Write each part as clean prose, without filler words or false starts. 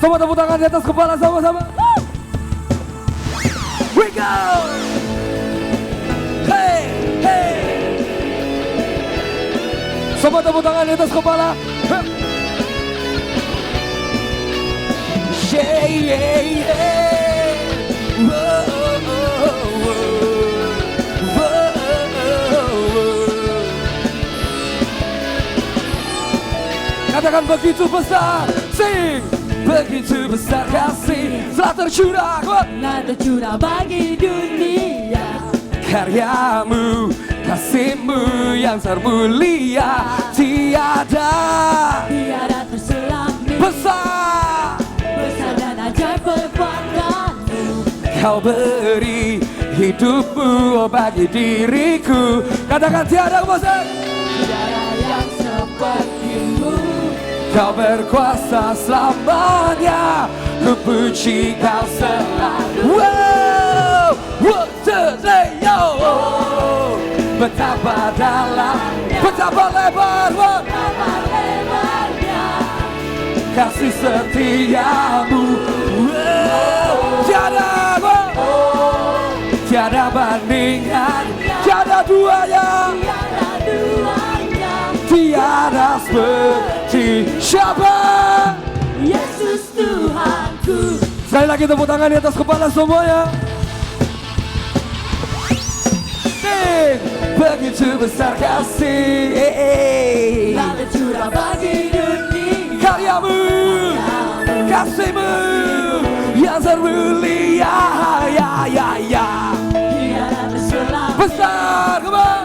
Semua tepuk tangan di atas kepala sama-sama. We go. Hey, hey. Semua tepuk tangan di atas kepala. Yeah, yeah, yeah. Whoa, whoa, whoa, whoa. Katakan begitu besar, sing. Begitu besar kasih telah tercurah, telah tercurah bagi dunia. Karyamu, kasihmu yang termulia, tiada terselamni. Besar dan ajaib perbuatanmu. Kau beri hidupmu bagi diriku. Katakan tiada besar, tiada yang sepertimu. Kau berkuasa selamanya, ku puji kau selalu. Wow, what the day, yo. Betapa dalamnya, betapa lebarnya kasih setiamu. Wow, tiada bandingan, tiada duanya. Tiada seperti siapa? Yesus Tuhanku. Sekali lagi tepuk tangan di atas kepala semuanya. Begitu besar kasih telah tercurah bagi dunia. Karyamu, kasihmu yang termulia, ya, ya, ya. Tiada terselamni. Besar, kemana?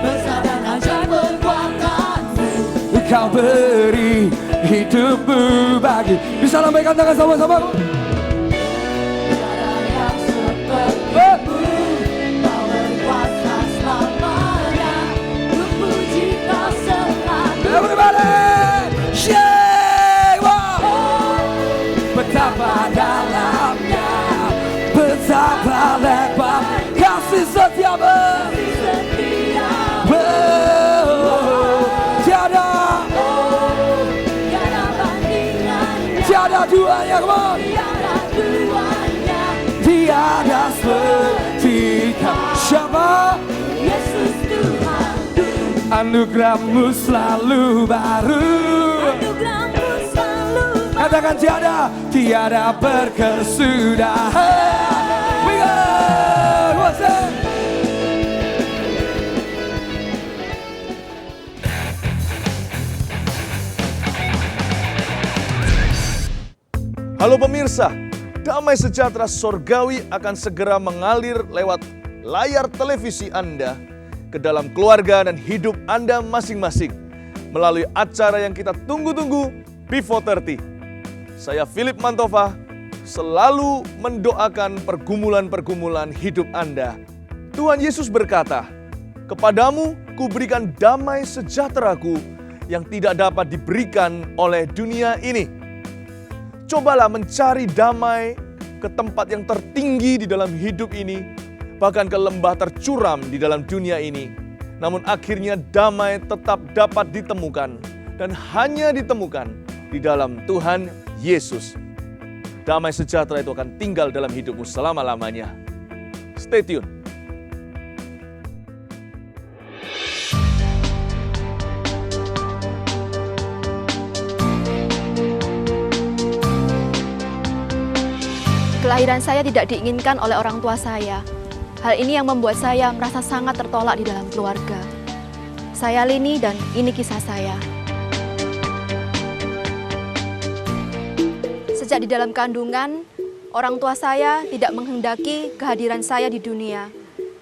Besar dan ajaib perbuatanmu. Kau beri hidupmu bagi. Bisa lambaikan tangan sama-sama. Tiada yang sepertimu. Kau berkuasa selamanya, ku puji kau selalu. Everybody, shake, wow. Betapa dalamnya, betapa lebar kasih setiamu. Tiada duanya, come on. Tiada seperti kau. Siapa? Yesus Tuhanku. Anugerahmu selalu baru. Anugerahmu selalu baru. Katakan tiada berkesudahan. We go, what's that? Halo pemirsa, damai sejahtera sorgawi akan segera mengalir lewat layar televisi Anda ke dalam keluarga dan hidup Anda masing-masing melalui acara yang kita tunggu-tunggu, Before 30. Saya Philip Mantova, selalu mendoakan pergumulan-pergumulan hidup Anda. Tuhan Yesus berkata, "Kepadamu kuberikan damai sejahteraku yang tidak dapat diberikan oleh dunia ini." Cobalah mencari damai ke tempat yang tertinggi di dalam hidup ini, bahkan ke lembah tercuram di dalam dunia ini. Namun akhirnya damai tetap dapat ditemukan dan hanya ditemukan di dalam Tuhan Yesus. Damai sejahtera itu akan tinggal dalam hidupmu selama-lamanya. Stay tune. Kelahiran saya tidak diinginkan oleh orang tua saya. Hal ini yang membuat saya merasa sangat tertolak di dalam keluarga. Saya Lini dan ini kisah saya. Sejak di dalam kandungan, orang tua saya tidak menghendaki kehadiran saya di dunia.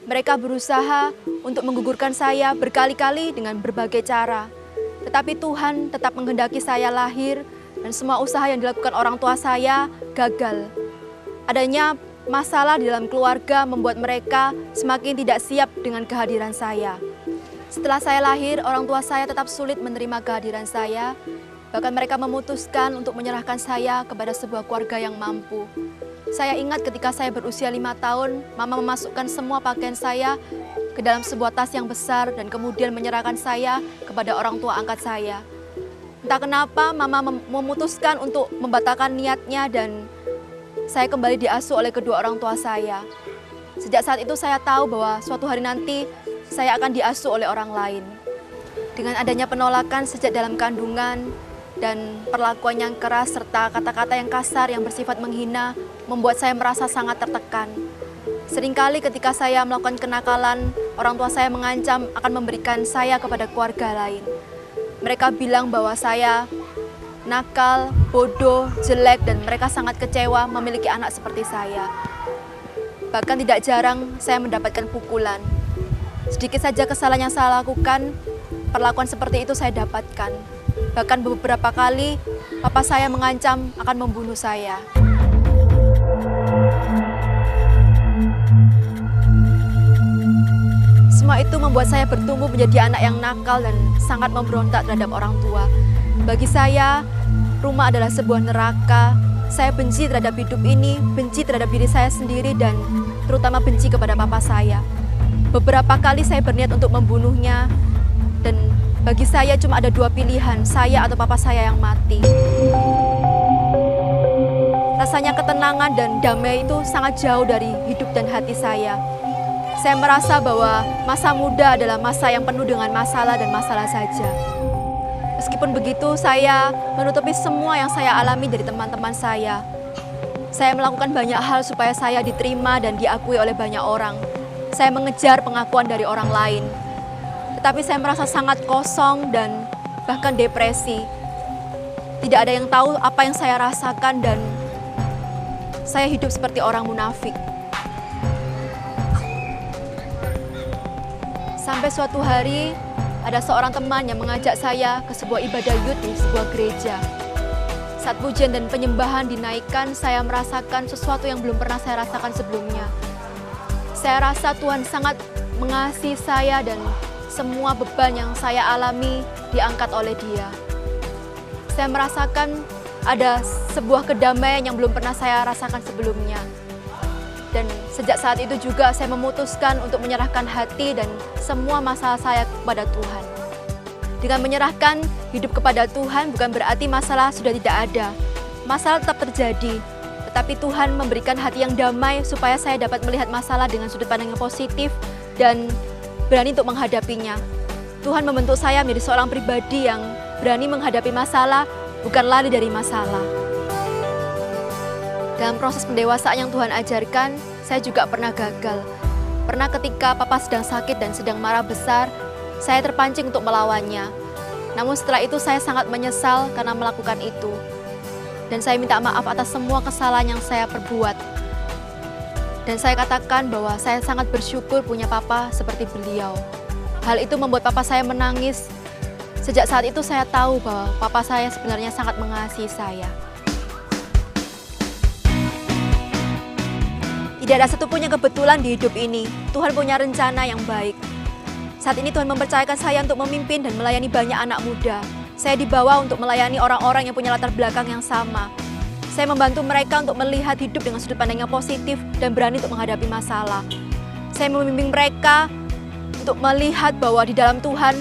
Mereka berusaha untuk menggugurkan saya berkali-kali dengan berbagai cara. Tetapi Tuhan tetap menghendaki saya lahir dan semua usaha yang dilakukan orang tua saya gagal. Adanya masalah di dalam keluarga membuat mereka semakin tidak siap dengan kehadiran saya. Setelah saya lahir, orang tua saya tetap sulit menerima kehadiran saya. Bahkan mereka memutuskan untuk menyerahkan saya kepada sebuah keluarga yang mampu. Saya ingat ketika saya berusia 5 tahun, mama memasukkan semua pakaian saya ke dalam sebuah tas yang besar dan kemudian menyerahkan saya kepada orang tua angkat saya. Entah kenapa mama memutuskan untuk membatalkan niatnya dan saya kembali diasuh oleh kedua orang tua saya. Sejak saat itu saya tahu bahwa suatu hari nanti saya akan diasuh oleh orang lain. Dengan adanya penolakan sejak dalam kandungan dan perlakuan yang keras serta kata-kata yang kasar yang bersifat menghina membuat saya merasa sangat tertekan. Seringkali ketika saya melakukan kenakalan, orang tua saya mengancam akan memberikan saya kepada keluarga lain. Mereka bilang bahwa saya nakal, bodoh, jelek, dan mereka sangat kecewa memiliki anak seperti saya. Bahkan tidak jarang saya mendapatkan pukulan. Sedikit saja kesalahan yang saya lakukan, perlakuan seperti itu saya dapatkan. Bahkan beberapa kali papa saya mengancam akan membunuh saya. Semua itu membuat saya bertumbuh menjadi anak yang nakal dan sangat memberontak terhadap orang tua. Bagi saya, rumah adalah sebuah neraka. Saya benci terhadap hidup ini, benci terhadap diri saya sendiri, dan terutama benci kepada papa saya. Beberapa kali saya berniat untuk membunuhnya, dan bagi saya cuma ada dua pilihan, saya atau papa saya yang mati. Rasanya ketenangan dan damai itu sangat jauh dari hidup dan hati saya. Saya merasa bahwa masa muda adalah masa yang penuh dengan masalah dan masalah saja. Meskipun begitu, saya menutupi semua yang saya alami dari teman-teman saya. Saya melakukan banyak hal supaya saya diterima dan diakui oleh banyak orang. Saya mengejar pengakuan dari orang lain. Tetapi saya merasa sangat kosong dan bahkan depresi. Tidak ada yang tahu apa yang saya rasakan dan saya hidup seperti orang munafik. Sampai suatu hari, ada seorang teman yang mengajak saya ke sebuah ibadah youth di sebuah gereja. Saat pujian dan penyembahan dinaikkan, saya merasakan sesuatu yang belum pernah saya rasakan sebelumnya. Saya rasa Tuhan sangat mengasihi saya dan semua beban yang saya alami diangkat oleh Dia. Saya merasakan ada sebuah kedamaian yang belum pernah saya rasakan sebelumnya. Dan sejak saat itu juga saya memutuskan untuk menyerahkan hati dan semua masalah saya kepada Tuhan. Dengan menyerahkan hidup kepada Tuhan bukan berarti masalah sudah tidak ada. Masalah tetap terjadi, tetapi Tuhan memberikan hati yang damai supaya saya dapat melihat masalah dengan sudut pandang yang positif dan berani untuk menghadapinya. Tuhan membentuk saya menjadi seorang pribadi yang berani menghadapi masalah, bukan lari dari masalah. Dalam proses pendewasaan yang Tuhan ajarkan, saya juga pernah gagal. Pernah ketika papa sedang sakit dan sedang marah besar, saya terpancing untuk melawannya. Namun setelah itu saya sangat menyesal karena melakukan itu. Dan saya minta maaf atas semua kesalahan yang saya perbuat. Dan saya katakan bahwa saya sangat bersyukur punya papa seperti beliau. Hal itu membuat papa saya menangis. Sejak saat itu saya tahu bahwa papa saya sebenarnya sangat mengasihi saya. Tidak ada satupun yang kebetulan di hidup ini. Tuhan punya rencana yang baik. Saat ini Tuhan mempercayakan saya untuk memimpin dan melayani banyak anak muda. Saya dibawa untuk melayani orang-orang yang punya latar belakang yang sama. Saya membantu mereka untuk melihat hidup dengan sudut pandang yang positif dan berani untuk menghadapi masalah. Saya membimbing mereka untuk melihat bahwa di dalam Tuhan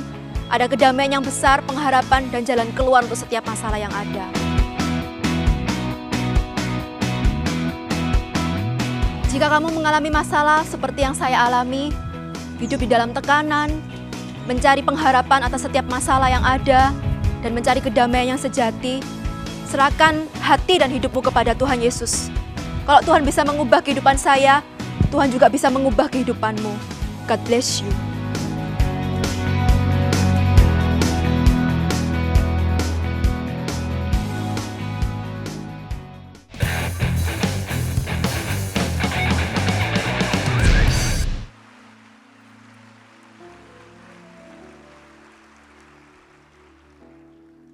ada kedamaian yang besar, pengharapan, dan jalan keluar untuk setiap masalah yang ada. Jika kamu mengalami masalah seperti yang saya alami, hidup di dalam tekanan, mencari pengharapan atas setiap masalah yang ada, dan mencari kedamaian yang sejati, serahkan hati dan hidupmu kepada Tuhan Yesus. Kalau Tuhan bisa mengubah kehidupan saya, Tuhan juga bisa mengubah kehidupanmu. God bless you.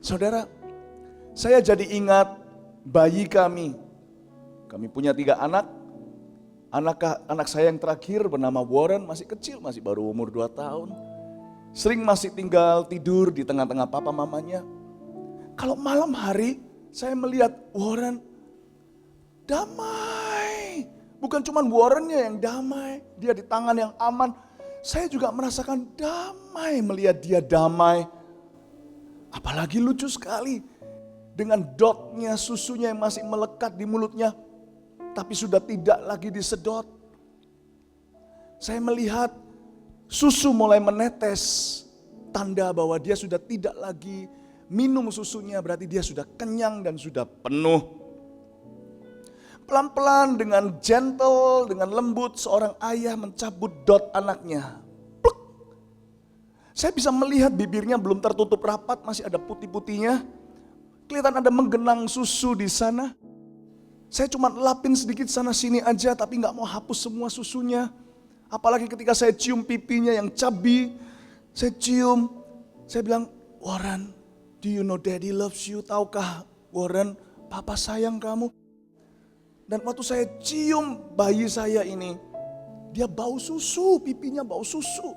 Saudara, saya jadi ingat bayi kami. Kami punya 3 anak. Anak saya yang terakhir bernama Warren, masih kecil, masih baru umur 2 tahun. Sering masih tinggal tidur di tengah-tengah papa mamanya. Kalau malam hari saya melihat Warren damai. Bukan cuma Warrennya yang damai, dia di tangan yang aman. Saya juga merasakan damai melihat dia damai. Apalagi lucu sekali. Dengan dotnya, susunya yang masih melekat di mulutnya. Tapi sudah tidak lagi disedot. Saya melihat susu mulai menetes. Tanda bahwa dia sudah tidak lagi minum susunya. Berarti dia sudah kenyang dan sudah penuh. Pelan-pelan dengan gentle, dengan lembut seorang ayah mencabut dot anaknya. Pluk. Saya bisa melihat bibirnya belum tertutup rapat, masih ada putih-putihnya. Kelihatan ada menggenang susu di sana. Saya cuma lapin sedikit sana sini aja, tapi gak mau hapus semua susunya. Apalagi ketika saya cium pipinya yang cabi, saya cium, saya bilang, Warren, do you know daddy loves you? Tahukah Warren, papa sayang kamu? Dan waktu saya cium bayi saya ini, dia bau susu, pipinya bau susu.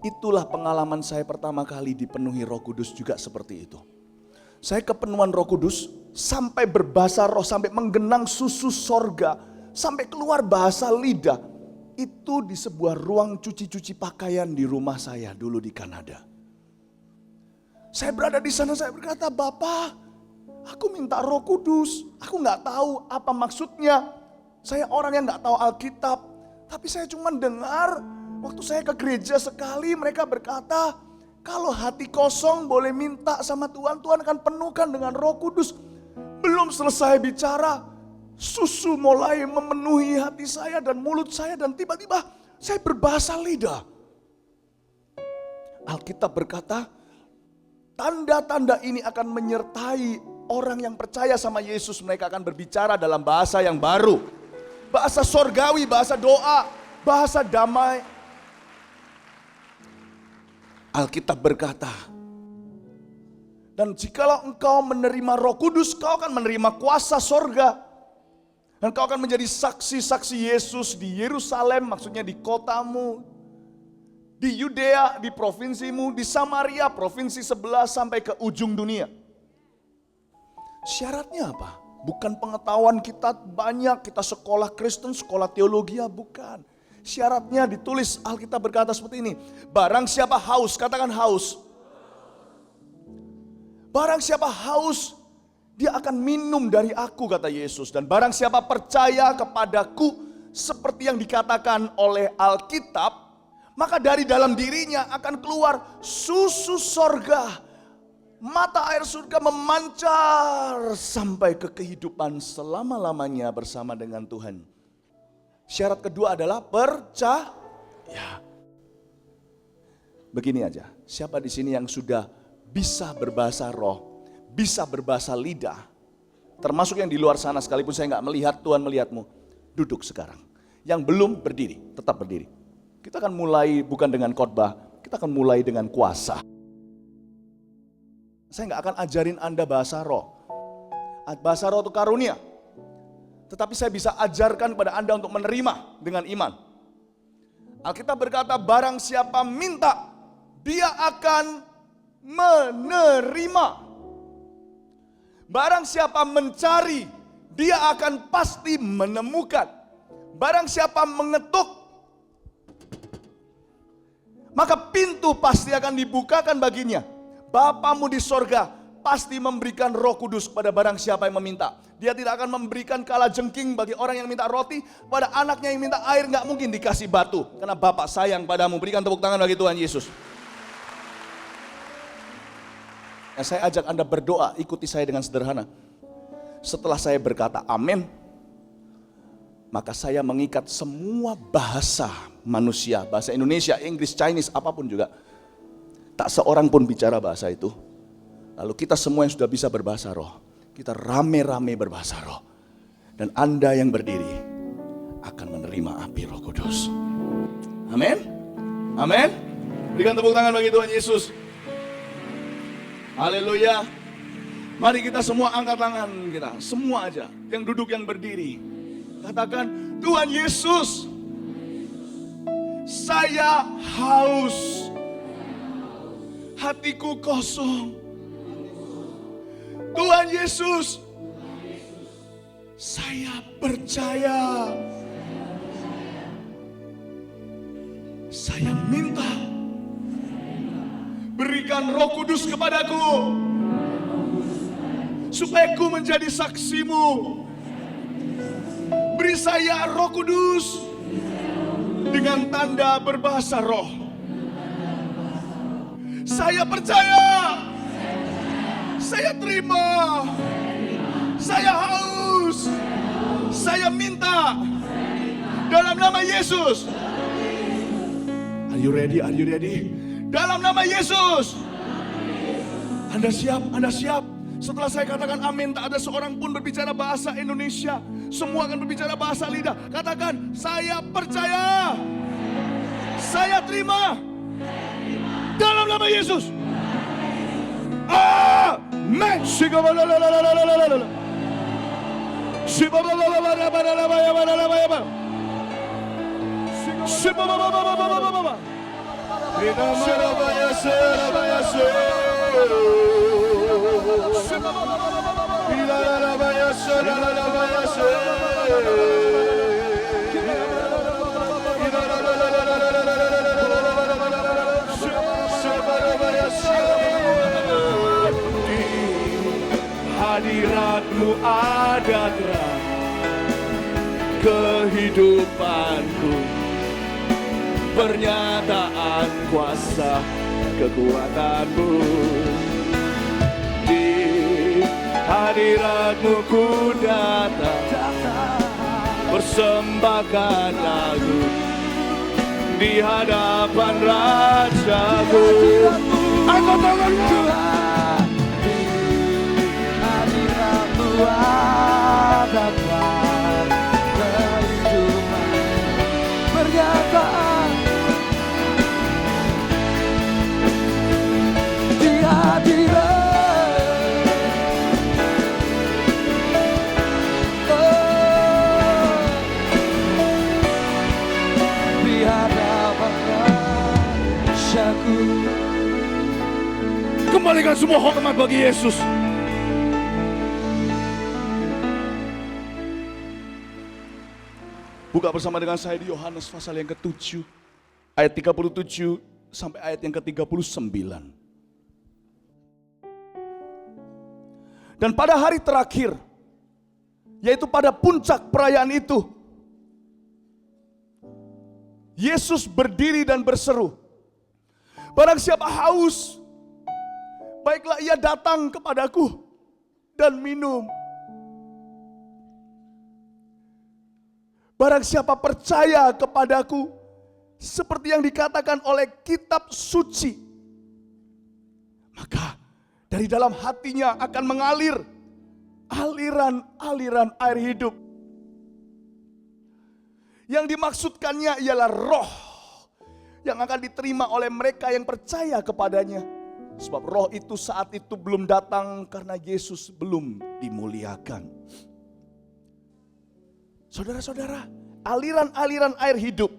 Itulah pengalaman saya pertama kali dipenuhi Roh Kudus juga seperti itu. Saya kepenuhan Roh Kudus sampai berbahasa roh, sampai menggenang susu sorga, sampai keluar bahasa lidah. Itu di sebuah ruang cuci-cuci pakaian di rumah saya dulu di Kanada. Saya berada di sana, saya berkata, Bapak, aku minta Roh Kudus. Aku gak tahu apa maksudnya. Saya orang yang gak tahu Alkitab. Tapi saya cuma dengar, waktu saya ke gereja sekali mereka berkata, kalau hati kosong boleh minta sama Tuhan, Tuhan akan penuhkan dengan Roh Kudus. Belum selesai bicara, susu mulai memenuhi hati saya dan mulut saya dan tiba-tiba saya berbahasa lidah. Alkitab berkata, tanda-tanda ini akan menyertai orang yang percaya sama Yesus. Mereka akan berbicara dalam bahasa yang baru. Bahasa sorgawi, bahasa doa, bahasa damai. Alkitab berkata, dan jikalau engkau menerima Roh Kudus, kau akan menerima kuasa sorga. Dan kau akan menjadi saksi-saksi Yesus di Yerusalem, maksudnya di kotamu, di Yudea, di provinsimu, di Samaria, provinsi sebelah sampai ke ujung dunia. Syaratnya apa? Bukan pengetahuan kita banyak, kita sekolah Kristen, sekolah teologi, bukan. Syaratnya ditulis, Alkitab berkata seperti ini. Barang siapa haus, katakan haus. Barang siapa haus, dia akan minum dari aku, kata Yesus. Dan barang siapa percaya kepadaku, seperti yang dikatakan oleh Alkitab, maka dari dalam dirinya akan keluar susu sorga. Mata air surga memancar sampai ke kehidupan selama-lamanya bersama dengan Tuhan. Syarat kedua adalah percaya. Begini aja, siapa di sini yang sudah bisa berbahasa roh, bisa berbahasa lidah, termasuk yang di luar sana sekalipun saya nggak melihat, Tuhan melihatmu, duduk sekarang. Yang belum berdiri, tetap berdiri. Kita akan mulai bukan dengan khotbah, kita akan mulai dengan kuasa. Saya nggak akan ajarin Anda bahasa roh. Bahasa roh itu karunia. Tetapi saya bisa ajarkan kepada Anda untuk menerima dengan iman. Alkitab berkata, barang siapa minta, dia akan menerima. Barang siapa mencari, dia akan pasti menemukan. Barang siapa mengetuk, maka pintu pasti akan dibukakan baginya. Bapamu di sorga pasti memberikan Roh Kudus kepada barang siapa yang meminta. Dia tidak akan memberikan kalajengking bagi orang yang minta roti. Pada anaknya yang minta air gak mungkin dikasih batu. Karena Bapak sayang padamu. Berikan tepuk tangan bagi Tuhan Yesus. Nah, saya ajak Anda berdoa, ikuti saya dengan sederhana. Setelah saya berkata amin, maka saya mengikat semua bahasa manusia. Bahasa Indonesia, Inggris, Chinese, apapun juga. Tak seorang pun bicara bahasa itu. Lalu kita semua yang sudah bisa berbahasa roh, kita rame-rame berbahasa roh. Dan Anda yang berdiri akan menerima api Roh Kudus. Amin. Amin. Berikan tepuk tangan bagi Tuhan Yesus. Haleluya. Mari kita semua angkat tangan kita, semua aja. Yang duduk, yang berdiri. Katakan, Tuhan Yesus, saya haus. Hatiku kosong. Tuhan Yesus, saya percaya. Saya minta Berikan Roh Kudus kepadaku, supaya ku menjadi saksimu. Beri saya Roh Kudus dengan tanda berbahasa roh. Saya percaya, saya terima, saya haus, saya minta dalam nama Yesus. Are you ready? Are you ready? Dalam nama Yesus. Anda siap? Anda siap? Setelah saya katakan amin, tak ada seorang pun berbicara bahasa Indonesia. Semua akan berbicara bahasa lidah. Katakan, saya percaya, saya terima, dalam nama Yesus. Amin. Hadiratmu ada terang kehidupanku, pernyataan kuasa kekuatanmu. Di hadiratmu ku datang, persembahkan lagu di hadapan Rajaku. Angkat tanganmu. Hadiratmu ada terang kehidupan, pernyataan di hadirat. Di hadapan Rajaku. Kembalikan semua hormat bagi Yesus. Buka bersama dengan saya di Yohanes pasal yang ke-7, ayat 37 sampai ayat yang ke-39. Dan pada hari terakhir, yaitu pada puncak perayaan itu, Yesus berdiri dan berseru, barang siapa haus, baiklah ia datang kepadaku dan minum. Barang siapa percaya kepadaku, seperti yang dikatakan oleh kitab suci, maka dari dalam hatinya akan mengalir aliran-aliran air hidup. Yang dimaksudkannya ialah roh yang akan diterima oleh mereka yang percaya kepadanya. Sebab roh itu saat itu belum datang karena Yesus belum dimuliakan. Saudara-saudara, aliran-aliran air hidup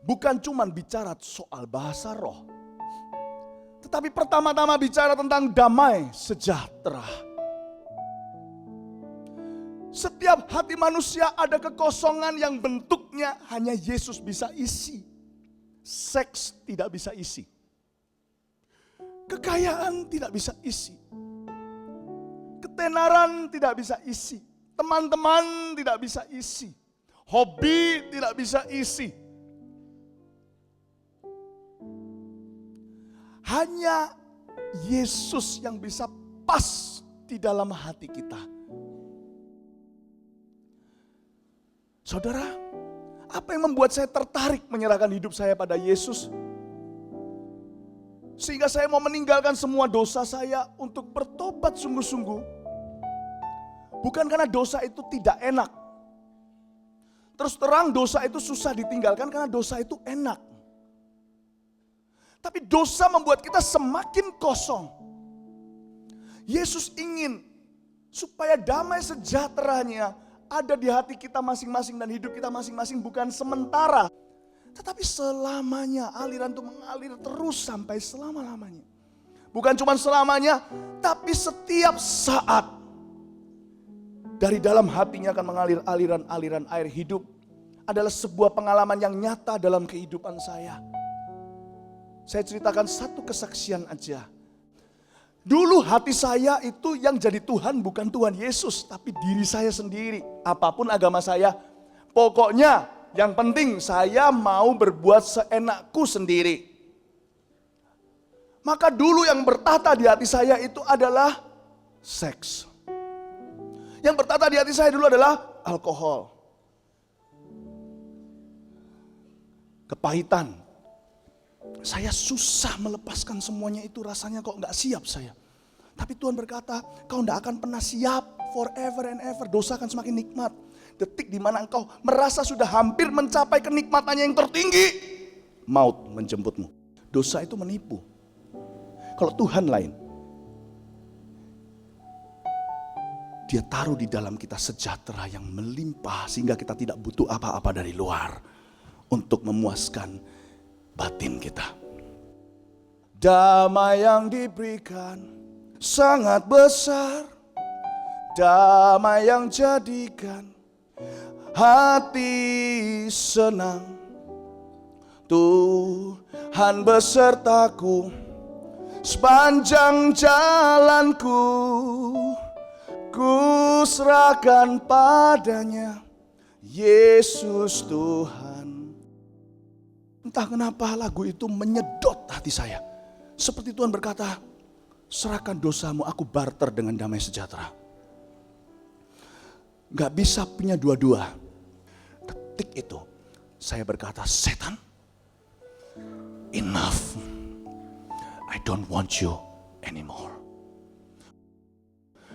bukan cuma bicara soal bahasa roh, tetapi pertama-tama bicara tentang damai sejahtera. Setiap hati manusia ada kekosongan yang bentuknya hanya Yesus bisa isi. Seks tidak bisa isi. Kekayaan tidak bisa isi. Ketenaran tidak bisa isi. Teman-teman tidak bisa isi. Hobi tidak bisa isi. Hanya Yesus yang bisa pas di dalam hati kita. Saudara, apa yang membuat saya tertarik menyerahkan hidup saya pada Yesus? Sehingga saya mau meninggalkan semua dosa saya untuk bertobat sungguh-sungguh. Bukan karena dosa itu tidak enak. Terus terang dosa itu susah ditinggalkan karena dosa itu enak. Tapi dosa membuat kita semakin kosong. Yesus ingin supaya damai sejahteranya ada di hati kita masing-masing dan hidup kita masing-masing, bukan sementara. Tetapi selamanya, aliran itu mengalir terus sampai selama-lamanya. Bukan cuma selamanya, tapi setiap saat. Dari dalam hatinya akan mengalir aliran-aliran air hidup. Adalah sebuah pengalaman yang nyata dalam kehidupan saya. Saya ceritakan satu kesaksian aja. Dulu hati saya itu yang jadi Tuhan bukan Tuhan Yesus, tapi diri saya sendiri. Apapun agama saya, pokoknya yang penting saya mau berbuat seenakku sendiri. Maka dulu yang bertata di hati saya itu adalah seks. Yang bertata di hati saya dulu adalah alkohol. Kepahitan. Saya susah melepaskan semuanya itu, rasanya kok gak siap saya. Tapi Tuhan berkata, kau gak akan pernah siap forever and ever. Dosa akan semakin nikmat. Detik di mana engkau merasa sudah hampir mencapai kenikmatannya yang tertinggi, maut menjemputmu. Dosa itu menipu. Kalau Tuhan lain, Dia taruh di dalam kita sejahtera yang melimpah sehingga kita tidak butuh apa-apa dari luar untuk memuaskan batin kita. Damai yang diberikan sangat besar, damai yang jadikan hati senang. Tuhan besertaku sepanjang jalanku, ku serahkan padanya, Yesus Tuhan. Entah kenapa lagu itu menyedot hati saya. Seperti Tuhan berkata, serahkan dosamu, aku barter dengan damai sejahtera. Gak bisa punya dua-dua. Detik itu saya berkata, setan, enough. I don't want you anymore.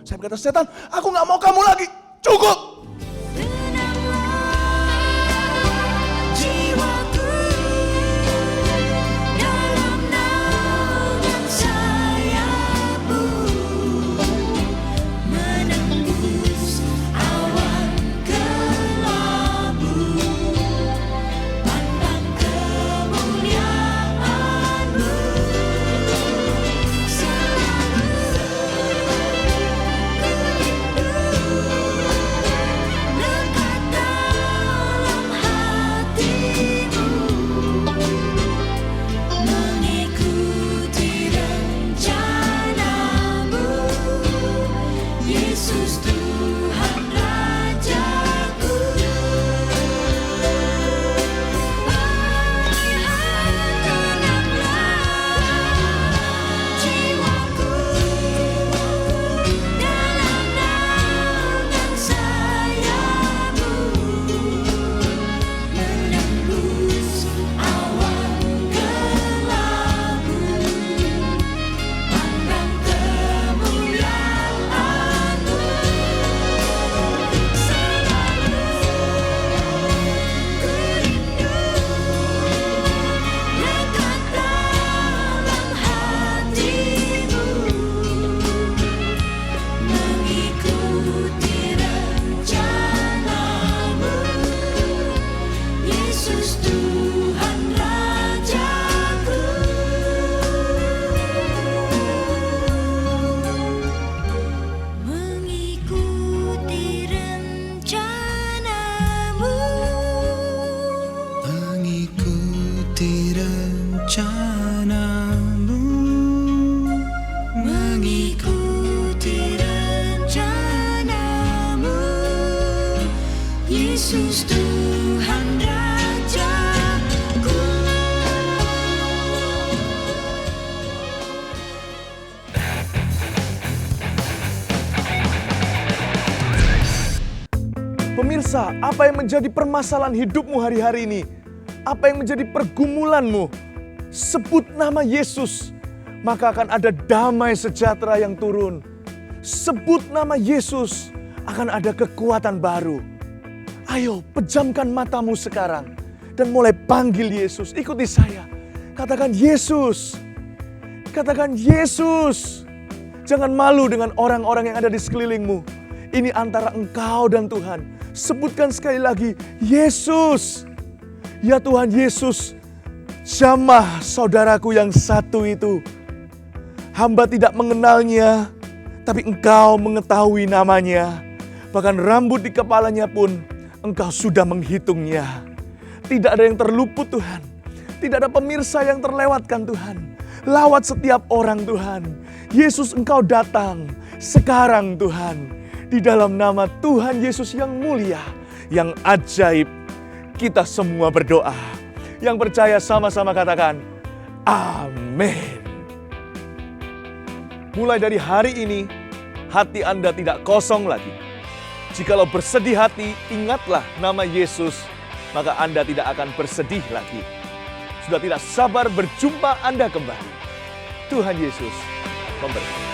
Saya berkata, setan, aku gak mau kamu lagi, cukup. Yesus Tuhan Rajaku. Pemirsa, apa yang menjadi permasalahan hidupmu hari-hari ini? Apa yang menjadi pergumulanmu? Sebut nama Yesus, maka akan ada damai sejahtera yang turun. Sebut nama Yesus, akan ada kekuatan baru. Ayo, pejamkan matamu sekarang dan mulai panggil Yesus. Ikuti saya. Katakan Yesus. Katakan Yesus. Jangan malu dengan orang-orang yang ada di sekelilingmu. Ini antara engkau dan Tuhan. Sebutkan sekali lagi, Yesus. Ya Tuhan Yesus, jamah saudaraku yang satu itu. Hamba tidak mengenalnya, tapi engkau mengetahui namanya. Bahkan rambut di kepalanya pun engkau sudah menghitungnya. Tidak ada yang terluput Tuhan. Tidak ada pemirsa yang terlewatkan Tuhan. Lawat setiap orang Tuhan. Yesus, Engkau datang sekarang Tuhan. Di dalam nama Tuhan Yesus yang mulia, yang ajaib, kita semua berdoa. Yang percaya sama-sama katakan, amin. Mulai dari hari ini, hati Anda tidak kosong lagi. Jikalau bersedih hati, ingatlah nama Yesus, maka Anda tidak akan bersedih lagi. Sudah tidak sabar berjumpa Anda kembali. Tuhan Yesus memberkati.